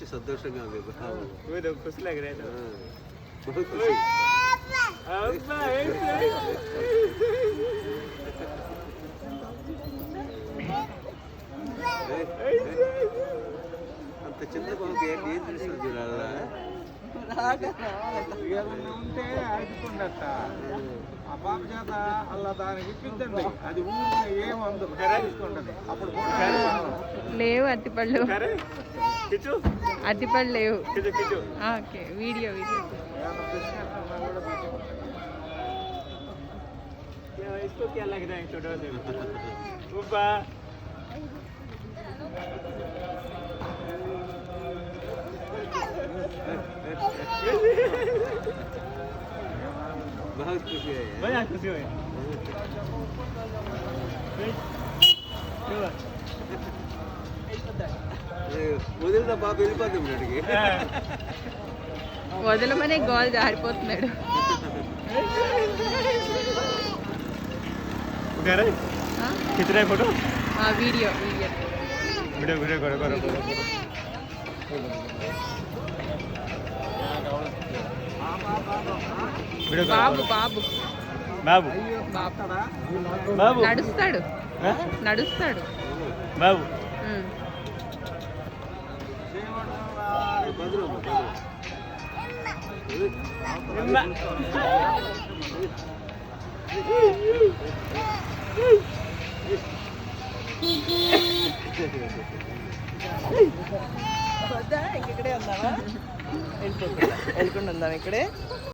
చూసి సంతోషంగా ఉంది. खुश लग रहा है तो बहुत खुशी. अब्बा అంత చిన్న బాబు ఏం చేస్తుంది చూడాలా? ఏదన్నా ఉంటే అడుగుతుండట ఆ పాప చేత అలా దానికి ఇప్పించండి. అది ఊరిలో ఏమందరు తీసుకుంటది. అప్పుడు లేవు అట్టిపళ్ళు, किचू అట్టిపళ్ళు లేవు. Kishu Kishu okay video video क्या इसको क्या लग रहा है छोटा से उब्बा बहुत खुशी है. बड़ा खुशी हुई వదిలిన బాబు వెళ్ళిపోతాం అడిగి. వదలమనే గోల్ జారిపోతున్నాడు. उधर है ఆ? खींच रहा है फोटो ఆ, వీడియో వీడియో वीडियो वीडियो करो करो वीडियो బాబు బాబు बाबू బాబు बाबू నడుస్తాడు నడుస్తాడు. बाबू ఉమ్. బదులు ఇక్కడే ఉందామా? వెళ్ళిపోతున్నా వెళ్ళకుండా ఉందాం ఇక్కడే.